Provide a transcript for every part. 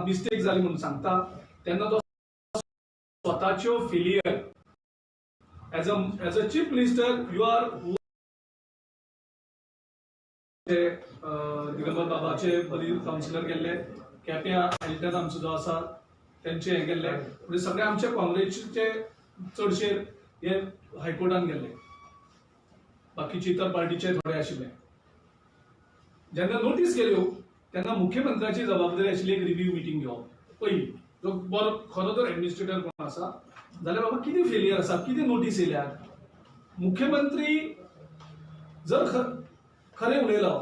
Mistake जाली म्हणून सांगता तेन्ना तो स्वताच्यो failure as a chief minister you are Digambar बाबाचे बरी काउन्सिलर गेल्ले केप्यां एल्टन आमचो जो आसा त्यांचे हे गेल्ले म्हणजे सगळे आमचे काँग्रेसचे चडशे हे हायकोर्टान गेल्ले बाकीचे इतर पार्टीचे थोडे आशिल्ले जेन्ना नोटीस केल्यो तेन्ना मुख्यमंत्र्याची जबाबदारी आशिल्ली एक रिव्ह्यू मिटींग घेवप पयली जो बरो खरो तर एडमिनिस्ट्रेटर कोण आसा जाल्यार बाबा कितें फेलियर आसा कितें नोटीस येयल्यात मुख्यमंत्री जर खरें उलयलो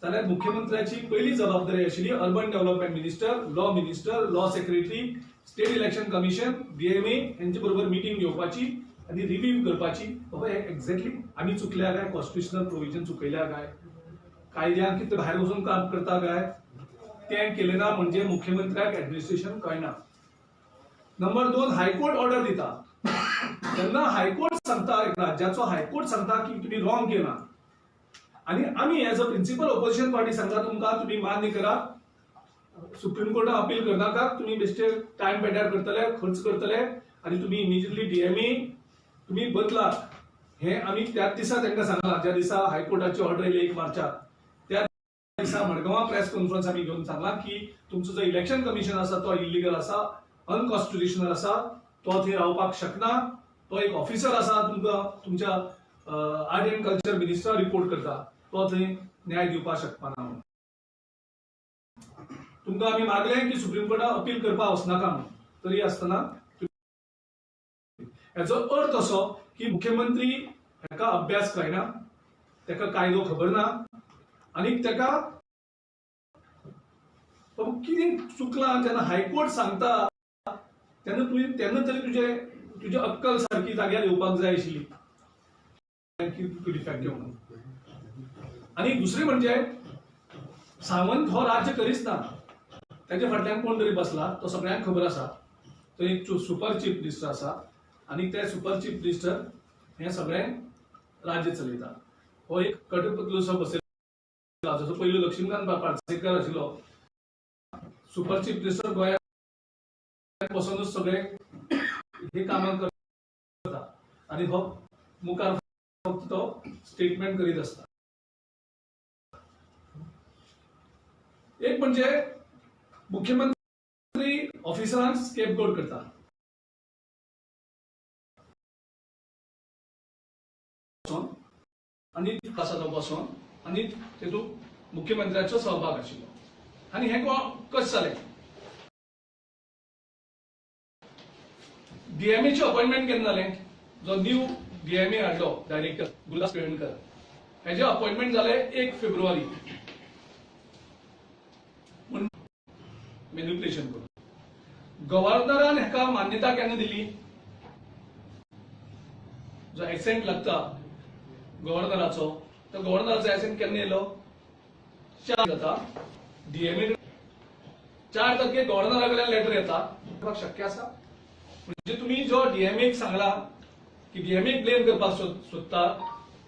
जाल्यार मुख्यमंत्र्याची पहिली जबाबदारी आशिल्ली urban development minister law secretary state election commission DMA यांचे बरोबर मिटींग घेवपाची आणि रिव्ह्यू करपाची बाबा एक्झॅक्टली आम्ही चुकल्या काय कॉन्स्टिट्युशनल प्रोव्हिजन चुकयल्या काय कायद्यान कितें भायर वचून काम करता काय ते केलें ना म्हणजे मुख्यमंत्र्याक ऍडमिनिस्ट्रेशन कळना नंबर 2 हायकोर्ट ऑर्डर दिता तेन्ना हायकोर्ट सांगता राज्याचो हायकोर्ट सांगता की तुम्ही रॉंग केला आणि आम्ही as a principal opposition party सांगता तुमकां तुम्ही मान्य करा सुप्रीम कोर्टात अपील करनाका तुम्ही बेश्टे टाइम पेड्यार करतले खर्च करतले आणि तुम्ही इमिजिएटली डीएमए तुम्ही बदला हे आम्ही त्याच दिसा तांकां सांगला ज्या दिसा हायकोर्टाची ऑर्डर येयली 1 मार्चाक त्या दिसा मडगांवां प्रेस कॉन्फरन्स आम्ही घेऊन सांगला की तुमचो जो इलेक्शन कमिशन आसा तो इलिगल आसा अनकॉन्स्टिट्युशनल आसा तो थंय रावपाक शकना तो एक ऑफिसर आसा तुमकां तुमच्या art end culture minister report करता तो थंय न्याय दिवपाक शकपाना म्हणून तुमकां आमी मागलें की सुप्रीम कोर्टाक अपील करपाक वचनाका म्हणून तरी आसतना हेचो अर्थ असो की मुख्यमंत्री हेका अभ्यास कळना तेका कायदो खबर ना आनी तेका कितें चुकलां जेन्ना हायकोर्ट सांगता तेन्ना तरी तुजे अक्कल सारकी जाग्यार येवपाक जाय आशिल्ली डिफेक्टिव्ह म्हणून आणि दुसरे म्हणजे सावंत हो राज्य करीच ना त्याच्या फाटल्यान कोण तरी बसला तो सगळ्यांक खबर आसा तो एक सुपर चीफ मिनिस्टर आसा आणि ते सुपर चीफ मिनिस्टर हे सगळे राज्य चलयता हो एक कटपुतलूसो बसयला जसो पयलो लक्ष्मीकांत पार्सेकर आशिल्लो सुपर चीफ मिनिस्टर गोंयांत बसूनच सगळे हे कामां करता आणि हो मुखार फक्त तो स्टेटमेंट करीत असता एक म्हणजे मुख्यमंत्री ऑफिसरांक स्केपगोट करता आणि तो बसून आणि तेतूंत मुख्यमंत्र्याचो सहभाग आशिल्लो आणि हे कशें जालें डीएमएचे अपॉइंटमेंट केन्ना जालें जो न्यू डीएमए हाडलो डायरेक्टर गुरुदास पेडणकर हेजे अपॉइंटमेंट जालें 1 फेब्रुवारी मॅनिप्युलेशन करून गव्हर्नरान हेका मान्यता केन्ना दिली जो एसेंट लागता गव्हर्नराचो तो गव्हर्नराचो एसेंट केन्ना येयलो 4 जाता डीएमए 4 तारखेर गव्हर्नरा कडल्यान लेटर येता शक्य आसा म्हणजे तुम्ही जो डीएमए सांगला की डीएमए ब्लेम करपाक सोदता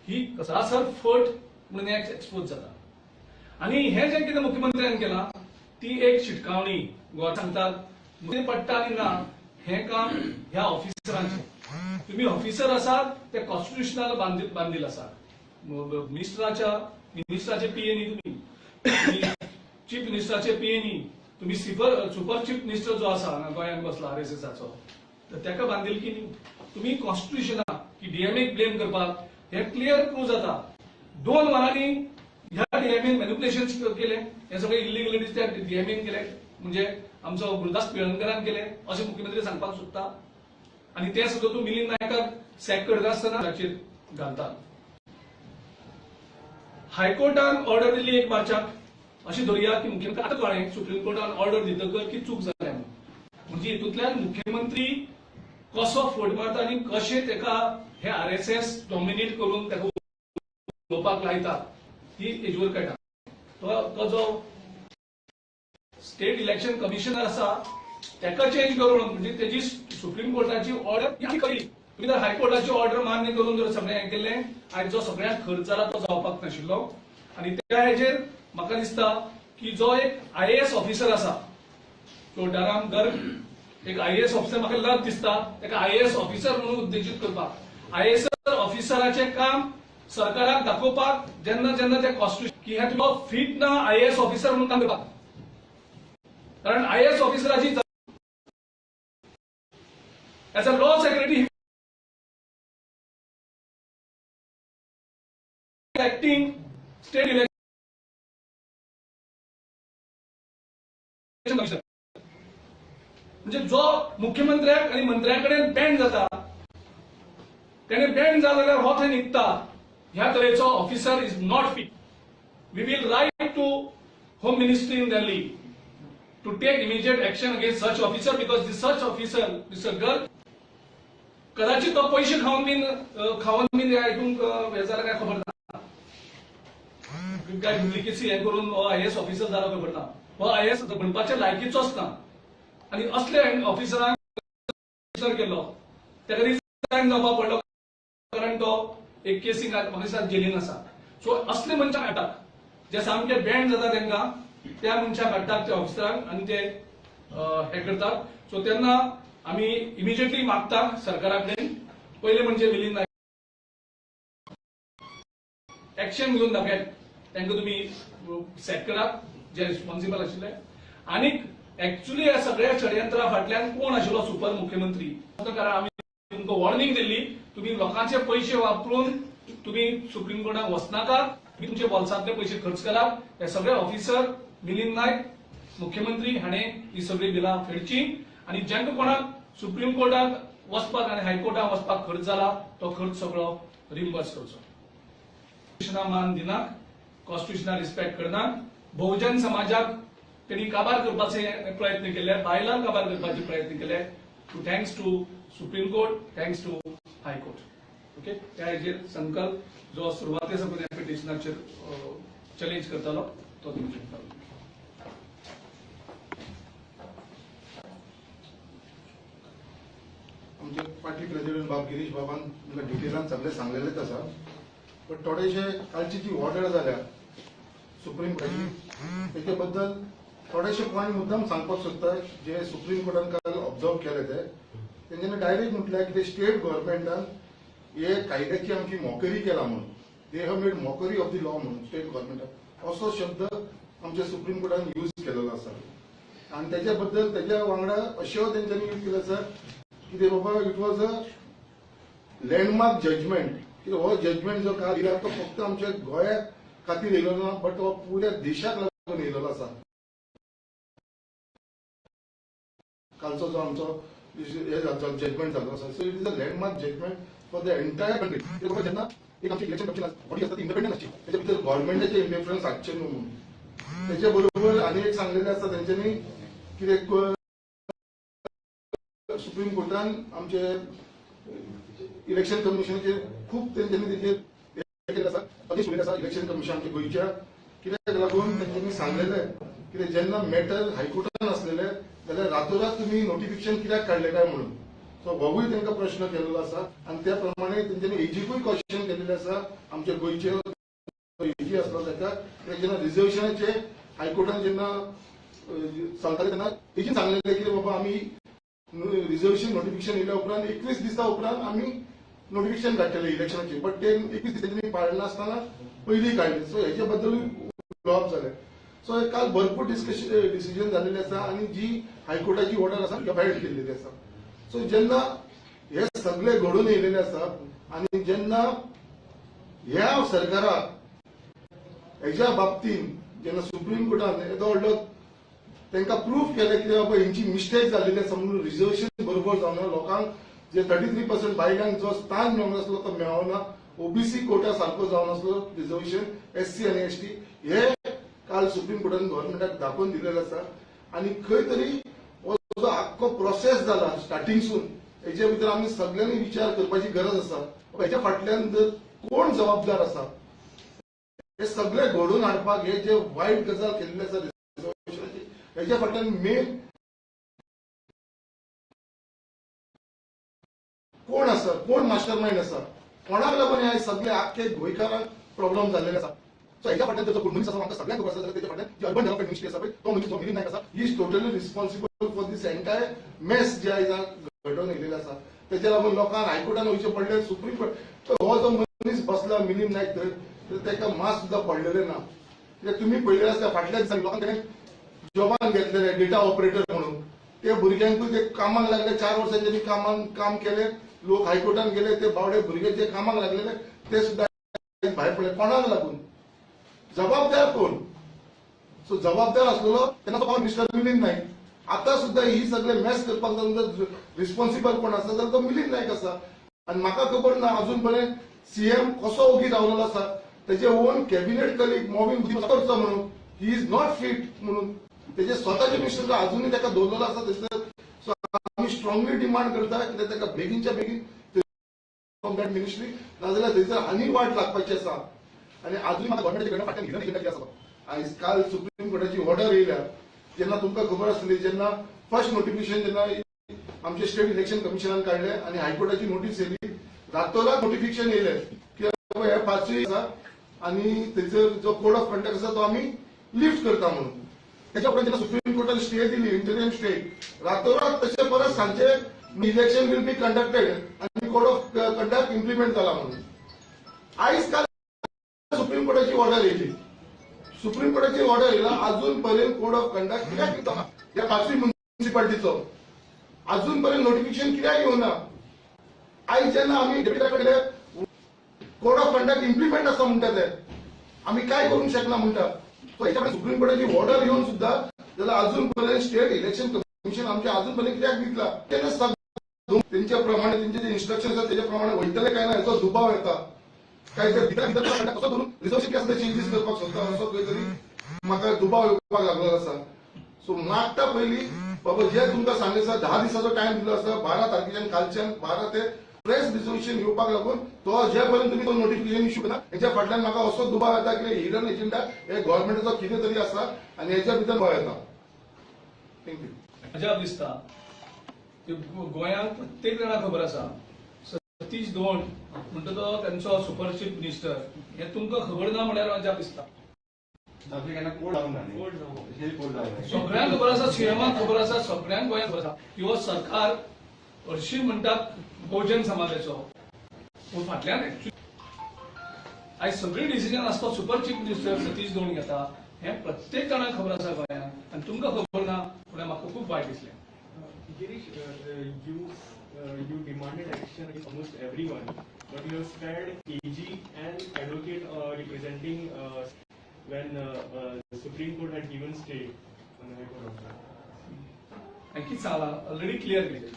ही सरासर फट म्हणून एक्सपोज जाता आणि हे जे कितें मुख्यमंत्र्यान केला ती एक शिटकावणी गोवा सांगतात मध्ये पडटा आणि ना हे काम ह्या ऑफिसरांचे तुम्ही ऑफिसर आसात ते कॉन्स्टिट्युशनल बांधील आसात मिनिस्टराचे पीए नी तुम्ही चीफ मिनिस्टराचे पीए नी तुम्ही सुपर चीफ मिनिस्टर जो आसा गोंयांत बसला आरएसएसाचो तर ताका बांधील की तुम्ही कॉन्स्टिट्युशना की डीएमए ब्लेम करपाक हे क्लियर प्रूव जाता 2 वरांनी ह्या डीएमए मॅनिप्युलेशन केले हे सगळे इलिगलिटीज त्या डीएमए केले म्हणजे आमचो गुरुदास पेडणकरान केले असे मुख्यमंत्री सांगपाक सोदता आणि ते सुद्धा तूं मिलिंद नायकाक सॅक करता आसतना ताचेर घालता हायकोर्टान ऑर्डर दिली 1 मार्चाक अशी धरया की मुख्यमंत्री आतां कळ्ळें सुप्रीम कोर्टान ऑर्डर दितकर की चूक जाल्या म्हणजे हितूंतल्यान मुख्यमंत्री कसो फट मारता आणि कशे तेका हे आरएसएस डॉमिनेट करून तेका उलोवपाक लायता ही हेजेवर कळटा तो जो स्टेट इलेक्शन कमिशनर आसा तेका चेंज करून म्हणजे तेजी सुप्रीम कोर्टाची ऑर्डर ही करी तुम्ही जर हायकोर्टाची ऑर्डर मान्य करून जर सगळें हें केलें आनी जो सगळ्यांक खर्च जाला तो जावपाक नाशिल्लो आणि त्या हेजेर म्हाका दिसता की जो एक आयएएस ऑफिसर आसा कोर्टाराम गर्ग एक IAS ऑफिसर म्हाका लज दिसता ताका IAS ऑफिसर म्हणून उद्देशीत करपाक IAS ऑफिसराचे काम सरकाराक दाखोवपाक जेन्ना जेन्ना ते कॉन्स्टिट्यूशन की हे तुका फिट ना IAS ऑफिसर म्हणून काम करपाक कारण IAS ऑफिसराची as a law secretary acting state election commissioner म्हणजे जो मुख्यमंत्र्याक आणि मंत्र्यांकडेन बँड जाता त्याने बँड जाला जाल्यार हो थंय न्हिदता ह्या तरेचो officer is not fit. We will write to home ministry in Delhi to take immediate action against such officer because this such officer mister Garg कदाचित तो पैसे खाऊन बीन हितूंक हे जाला काय खबर ना काय डुप्लिकेसी हे करून हो IAS ऑफिसर जाला खबर ना हो IAS बनपाचे लायकीचोच ना आणि असले ऑफिसरांक केलो ताका रिजायन जावपाक पडलो कारण तो एक केसीन म्हाका दिसता जेलीन आसा. सो असले मनशाक हाडटात जे सामके बँड जाता तांकां त्या मनशाक हाडटात त्या ऑफिसरांक आनी ते हे करतात. सो तेन्ना आमी इमिजिएटली मागता सरकारा कडेन पयले म्हणजे मिलिंद नायक एक्शन घेवन दाखयात तांकां तुमी सॅक करात जे रिस्पॉन्सिबल आशिल्ले आनी एक्चुअली ह्या सगळ्या षडयंत्रा फाटल्यान कोण आशिल्लो सुपर मुख्यमंत्री कारण आमी तुमकां वॉर्निंग दिल्ली तुम्ही लोकांचे पैसे वापरून तुम्ही सुप्रीम कोर्टात वचनाका तुम्ही तुमचे बोल्सांतले पैसे खर्च करात. हे सगळे ऑफिसर मिलिंद नायक मुख्यमंत्री हाणें ही सगळी बिलां फेडची आणि जेंका कोणाक सुप्रीम कोर्टात वचपाक आनी हायकोर्टात वचपाक खर्च जाला तो खर्च सगळो रिम्बर्स करचो. कॉन्स्टिट्यूशनाक मान दिनात कॉन्स्टिट्यूशनाक रिस्पेक्ट करनात बहुजन समाजाक त्यांनी काबार करपाचे प्रयत्न केले बायलांक काबार करपाचे प्रयत्न केले. Thanks to Supreme Court thanks to high court. Okay त्या हेजेर संकल्प जो सुरवाते साकून ह्या पिटिशनाचेर चॅलेंज करतालो तो दिवंक शकता. आमचे पार्टी प्रेसिडेंट बाब गिरीश बाबान तुमकां डिटेलान सगळे सांगलेलेच आसा बट थोडेशे कालची जी ऑर्डर जाल्या सुप्रीम कोर्टाची तेचे बद्दल थोडेशे पॉयंट मुद्दाम सांगपाक सोदता जे सुप्रीम कोर्टान काल ऑब्जर्व केले ते तेंच्यांनी डायरेक्ट म्हटल्यार की स्टेट गव्हर्नमेंटान हे कायद्याची आमची मोकरी केला म्हणून they have made mockery of the law म्हणून स्टेट गव्हर्नमेंटान असो शब्द आमच्या सुप्रीम कोर्टान यूज केलेलो आसा. आणि त्याच्या बद्दल त्याच्या वांगडा अश्यो तेंच्यांनी यूज केलो आसा की ते बाबा it was a landmark judgement की हो जजमेंट जो काल दिला तो फक्त आमच्या गोंया खातीर येयलो ना बट तो पुऱ्या देशाक लागून येयलेलो आसा. कालचो जो आमचो जजमेंट जालो आसा so it is a landmark judgement for the entire country. जेन्ना एक आमची इलेक्शन कमिशन बॉडी आसता ती इंडिपेंडंट आसची त्याच्या भितर गव्हर्नमेंटाचे इंटरफरन्स हाडचे न्हू म्हणून त्याच्या बरोबर आनी एक सांगलेलें आसा तेंच्यांनी कितें सुप्रीम कोर्टान आमचे इलेक्शन कमिशनाचे खूब तेंच्यांनी तेचेर हे केलें आसा आदेश दिल्ले आसा इलेक्शन कमिशन आमच्या गोंयच्या कित्याक लागून तेंच्यांनी सांगलेलें की जेन्ना मॅटर हायकोर्टान आसलेले जाल्यार रातोरात तुम्ही नोटिफिकेशन कित्याक काडले काय म्हणून. सो होवूय तांकां प्रश्न केलेलो आसा आनी त्या प्रमाणे तेंच्यांनी एजीकूय क्वेश्चन केलेले आसा आमच्या गोंयचे एजी आसलो ताका जेन्ना रिजर्वेशनाचे हायकोर्टान जेन्ना सांगताले तेन्ना एजीन सांगलेले की बाबा आमी रिजर्वेशन नोटिफिकेशन येयल्या उपरांत 21 दिसा उपरांत आमी नोटिफिकेशन काडटले इलेक्शनाचे बट ते 21 दीस तेंच्यांनी पाळना आसतना पयलीं काडले. सो हेच्या बद्दलूय फ्लॉप जाले. सो काल भरपूर डिसिजन झालेले आसा आनी जी हायकोर्टाची ऑर्डर आसा ती भायर केल्लेली आसा. सो जेन्ना हे सगळे घडून येयलेले आसा आनी जेन्ना ह्या सरकाराक हेच्या बाबतीन जेन्ना सुप्रीम कोर्टान येदो व्हडलो तांकां प्रूफ केलें की बाबा हेंची मिस्टेक जाल्लेली आसा म्हणून रिजर्वेशन बरोबर जावना लोकांक जे 33% बायलांक जो स्थान मेळूंक नासलो तो मेळना ओबीसी कोटा सारको जावन आसलो रिजर्वेशन SC आनी ST हे काल सुप्रीम कोर्टान गव्हर्नमेंटाक दाखोवन दिलेलो आसा. आनी खंय तरी हो जो आख्खो प्रोसेस जाला स्टार्टिंगसून हेचे भितर आमी सगळ्यांनी विचार करपाची गरज आसा हेच्या फाटल्यान जर कोण जबाबदार आसा हे सगळे घडोवन हाडपाक हे जे वायट गजाल केल्ली आसा रिजर्वेशनाची हेच्या फाटल्यान मेन कोण आसा कोण मास्टर माइंड आसा कोणाक लागून हे सगळे आख्खे गोंयकारांक प्रॉब्लेम जाल्लेले आसा. सो हेच्या फाटल्यान जर मनीस आसा आमकां सगळ्यांक खबर आसा जाल्यार तेच्या फाटल्यान जी अर्बन डेव्हलपमेंट मिनिस्ट्री आसा पळय तो मनीस जो मिलिंद नायक आसा he is totally responsible for this entire mess जे आयज घडोवन येयलेले आसा तेच्या लागून लोकांक हायकोर्टान वयचें पडलें सुप्रीम कोर्ट हो जो मनीस बसला मिलिंद नायक तर तेका मास सुद्दां पडलेलें ना कित्याक तुमी पळयलें आसता फाटल्या दिसांनी लोकांकडे जॉबान घेतलेले डेटा ऑपरेटर म्हणून ते भुरग्यांकूय ते कामाक लागले 4 वर्सां त्यांनी काम केले लोक हायकोर्टान गेले ते बावडे भुरगे जे कामाक लागलेले ते सुद्धा भायर पडले कोणाक लागून जबाबदार कोण सो जबाबदार असलेलो तेन्ना तो मिस्टर मिलिंद नायक आता सुद्धा ही सगळे मॅच करपाक जर रिस्पॉन्सिबल कोण आसा जाल्यार तो मिलिंद नायक आसा आनी म्हाका खबर ना अजून पर्यंत सीएम कसो ओगी रावलेलो आसा तेजे ओन कॅबिनेट कलीग मॉविंग करचो म्हणून ही इज नॉट फिट म्हणून तेजे स्वताचे मिनिस्टर अजूनही ताका दवरलेलो आसा थंयसर सो आमी स्ट्रॉंगली डिमांड करता कित्याक ताका बेगीनच्या बेगीन फ्रॉम दॅट मिनिस्ट्री नाजाल्यार थंयसर आनी वाट लागपाची आसा आनी अजूनही म्हाका गव्हर्मेंटाचे कडल्यान फाटल्यान घेतलेली कितें आसा आयज काल सुप्रीम कोर्टाची ऑर्डर येयल्या जेन्ना तुमकां खबर आसतली जेन्ना फर्स्ट नोटिफिकेशन जेन्ना आमचे स्टेट इलेक्शन कमिशनान काढले आणि हायकोर्टाची नोटीस येयली रातोरात नोटिफिकेशन येयलें की हे 5वी आसा आणि थंयसर जो कोड ऑफ कंडक्ट आसा तो आमी लिफ्ट करता म्हणून त्याच्या उपरांत जेन्ना सुप्रीम कोर्टान स्टे दिली इंटरिम स्टे रातोरात तशें परत सांजे इलेक्शन विल बी कंडक्टेड आणि कोड ऑफ कंडक्ट इम्प्लिमेंट जाला म्हणून आयज काल सुप्रीम कोर्टाची ऑर्डर येयली सुप्रीम कोर्टाची ऑर्डर येयला अजून पर्यंत कोड ऑफ कंडक्ट कित्याक दिता या 5वी म्युनिसिपालिटीचो अजून पर्यंत नोटिफिकेशन कित्याक येवना आयज जेन्ना आमी डेप्युटीकडे कोड ऑफ कंडक्ट इम्प्लिमेंट आसा म्हणटा ते आमी काय करूंक शकना म्हणटा सो हेच्या फाटल्यान सुप्रीम कोर्टाची ऑर्डर येवन सुद्धा जाल्यार अजून पर्यंत स्टेट इलेक्शन कमिशन आमचे अजून पर्यंत कित्याक दितला तेन्ना तेंच्या प्रमाणे तेंचे जे इन्स्ट्रक्शन आसा तेच्या प्रमाणे वयतले काय ना हेचो दुबाव येता काय ते भितर कसो धरून रिझर्वेशन आसा ते चेंजीस करपाक सोदता असो खंय तरी म्हाका दुबाव येवपाक लागलेलो आसा सो मागता पयलीं बाबा जे तुमकां सांगितलं 10 दिसाचो टायम दिलो आसा 12 तारखेच्यान कालच्यान 12 ते प्रेस रिझर्वेशन येवपाक लागून तो जे पर्यंत तुमी तो नोटिफिकेशन इश्यू करना हेच्या फाटल्यान म्हाका असो दुबाव येता की हिडन एजेंडा हे गव्हर्नमेंटाचो कितें तरी आसा आनी हेच्या भितर दुबाव येता थँक्यू अजाप दिसता गोंयांत प्रत्येक जाणांक खबर आसा सतीश धोंड म्हणटा तो त्यांचो सुपर चीफ मिनिस्टर हे तुमकां खबर ना म्हळ्यार अजाप दिसता सगळ्यांक खबर आसा सीएमाक खबर आसा सगळ्यांक गोंयांत खबर आसा की हो सरकार हरशीं म्हणटात बहुजन समाजाचो पूण फाटल्यान आयज सगळी डिसिजन आसता सुपर चीफ मिनिस्टर सतीश धोंड घेता हे प्रत्येक जाणांक खबर आसा गोंयांत आनी तुमकां खबर ना म्हळ्यार म्हाका खूब वायट दिसलें Girish, you demanded action against almost everyone, but you have spared AG and advocate representing when the Supreme Court had given stay on the High Court of that. हांवें कितें सांगलां ऑलरेडी क्लियर केलें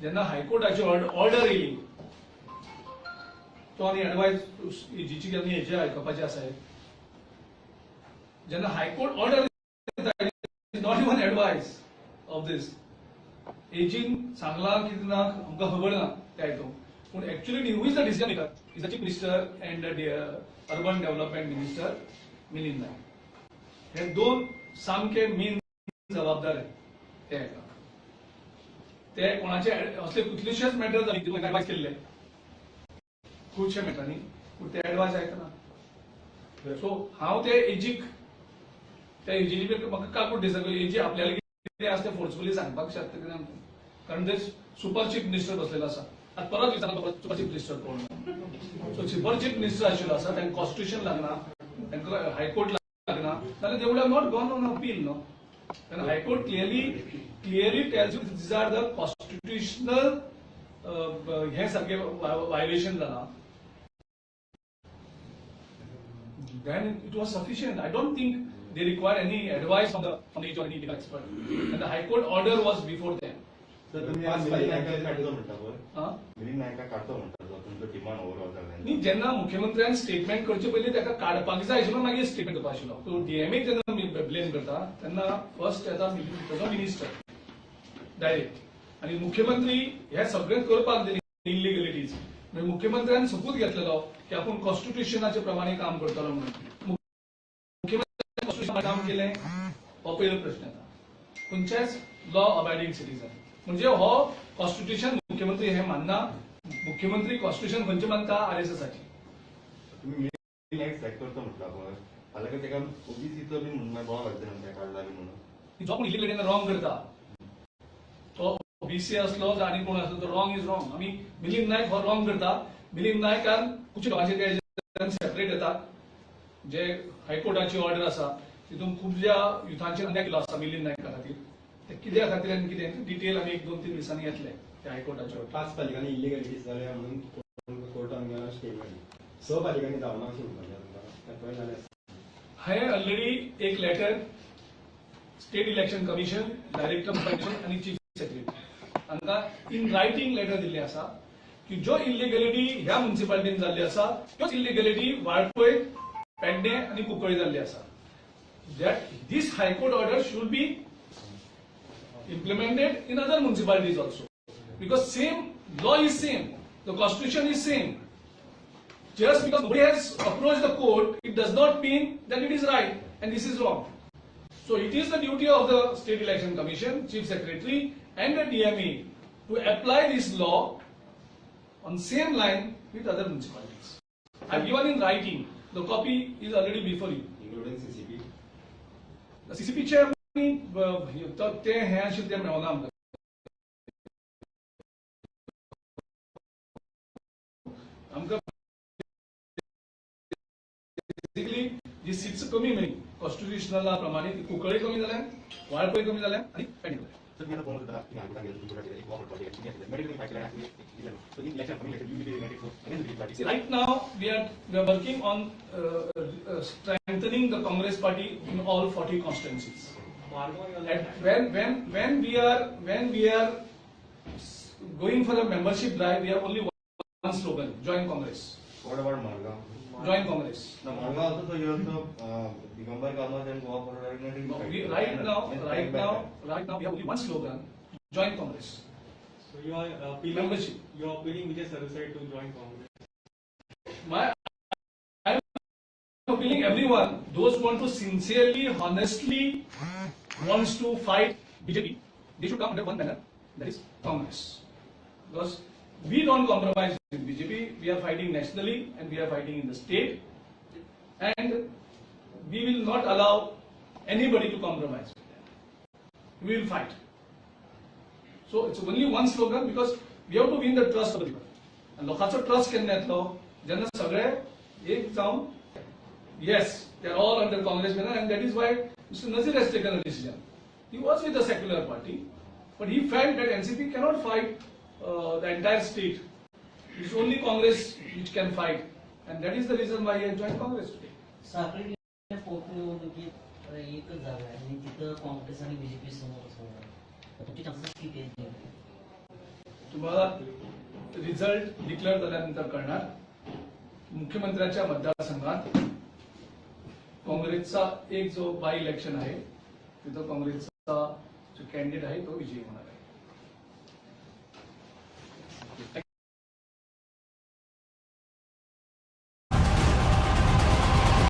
जेन्ना हायकोर्टाची ऑर्डर येयली तो आनी advice एजीची आनी हेजे आयकपाचें आसा जेन्ना high court order not even advice of this again सांगला की ना आमकां खबर ना ते आयकून पूण actually who is the decision maker is the chief minister and urban development minister Milind Naik हे दोन सामके मेन जबाबदार ते हाका ते कोणाचे असले कितलेशेच मॅटर जाली एडवायस केल्ले खुबशे मॅटरांनी पूण ते एडवायस आयकना सो हांव ते एजीक त्या एजीची म्हाका काकूट दिसता एजी आपल्याला कितें आसा तें फोर्सफुली सांगपाक शकता कितें कारण ते सुपर चीफ मिनिस्टर बसलेलो आसा आतां परत विचारता सुपर चीफ मिनिस्टर कोण सो सुपर चीफ मिनिस्टर आशिल्लो आसा तांकां कॉन्स्टिट्यूशन लागना तांकां हायकोर्ट लागना जाल्यार they would have not gone on appeal no कारण high court clearly tells you these are the constitutional हे सारखे वायोलेशन जाला then it was sufficient. I don't think they require any advice from the any legal expert. And the High Court order was before them. Sir तुम्ही आज मिलिंद नायकाक काढतो म्हणटा पळय मिलिंद नायकाक काढतो म्हणटा जो तुमचो डिमांड ओवरऑल जाला न्ही जेन्ना मुख्यमंत्र्यान स्टेटमेंट करचे पयलीं ताका काडपाक जाय आशिल्लो मागीर स्टेटमेंट करपाक आशिल्लो तो डीएमए जेन्ना ब्लेम करता तेन्ना फर्स्ट येता ताजो मिनिस्टर डायरेक्ट आनी मुख्यमंत्री हे सगळें करपाक दिली इलिगलिटीज म्हणजे मुख्यमंत्र्यान सबूत घेतलेलो की आपण कॉन्स्टिट्यूशनाचे प्रमाणे काम करतलो म्हणून मुख्यमंत्र्यान कॉन्स्टिट्यूशन काम केलें हो पयलो प्रश्न येता खंयच्याच लॉ अबायडिंग सिटीजन म्हणजे हो कॉन्स्टिट्यूशन मुख्यमंत्री हे मानना मुख्यमंत्री कॉन्स्टिट्यूशन खंयचे मानता आरएसएसाची नेक्स्ट सेक्टरचो म्हटला पळय फाल्यां काय तेका ओबीसीचो बी म्हणून बोवाळ घालता त्या काढला बी म्हणून जो कोण इलिगलीने रॉंग करता तो बीसी असलो आनी कोण असलो तो रॉंग इज रॉंग. आमी मिलिंद नायक हो रॉंग करता. मिलिंद नायकान खुबशे लोकांचे सेपरेट येतात. जे हायकोर्टाची ऑर्डर आसा तितून खुबशा युथांचे अन्याय केलो आसा मिलिंद नायका खातीर. ते कित्या खातीर आनी कितें डिटेल आमी 1-2-3 दिसांनी येतले त्या हायकोर्टाचे ऑर्डर. 5 पालिकांनी इलिगलिटीज जाल्या म्हणून कोर्टान गेला स्टेटमेंट 6 पालिकांनी धांवना अशें म्हणटाले हांवें ऑलरेडी एक letter state election commission, director of election आनी चीफ सेक्रेटरी हांकां इन रायटिंग लेटर दिल्लें आसा की ज्यो इलिगलिटी ह्या म्युनिसिपालिटीन जाल्ली आसा त्योच इलिगलिटी वाळपय, पेडणे आनी कुंकळ्ळे जाल्ली आसा. that this High Court order should be implemented in other municipalities also, because same law is same, the constitution is same. Just because nobody has approached the court, it does not mean that it is right and this is wrong. So it is the duty of the State Election Commission, Chief Secretary and the DME to apply this law on same line with other municipalities. I have given in writing, the copy is already before you. including CCP. CCP chairman ते हे आशिल्ले ते मेळना आमकां. आमकां basically जी seats कमी मेळ्ळी कॉन्स्टिट्युशनला प्रमाणे कुंकळ्ळे कमी जाल्या, वाळपय कमी जाल्या आनी पेडणे जाल्या. सर मी आता फोन करता की हायकोर्टान गेलो तुमच्या एक वॉक करपाक गेलो मेडिकल फायट केला so in election commission you be medical so again the party Right now we are working on strengthening the Congress party in all 40 constituencies. And when we are going for a membership drive, we have only one slogan: join Congress. What about Margao Join Congress. ना मारगांव तो यो तो Digambar Kamat end Goa for No, right now we have only one slogan: join Congress. So you are appealing, Membership. you are appealing Vijay Sarusai to join Congress. I'm appealing everyone, those who want to sincerely, honestly wants to fight BJP, they should come under one banner, that is Congress. Because we don't compromise with BJP, we are fighting nationally and we are fighting in the state, and we will not allow anybody to compromise with them. We will fight. So it's only one slogan, because we have to win the trust of the people. And लोकांचो trust केन्ना येतलो जेन्ना सगळे एक जावन yes, they are all under Congress banner, and that is why Mr. Nazir has taken a decision. He was with the secular party, but he felt that NCP cannot fight the entire state. It's only Congress which can fight, and that is the reason why he has joined Congress today. साखळी पोटनिवडणुकीत एकच जागा आहे आणि तिथं काँग्रेस आणि BJP समोरच होणार. तुमची चान्सेस किती आहेत? तुम्हाला रिझल्ट डिक्लेअर झाल्यानंतर कळणार. मुख्यमंत्र्यांच्या मतदारसंघात काँग्रेसचा एक जो बाय इलेक्शन आहे तिथं काँग्रेसचा जो कॅन्डिडेट आहे तो विजयी होणार आहे.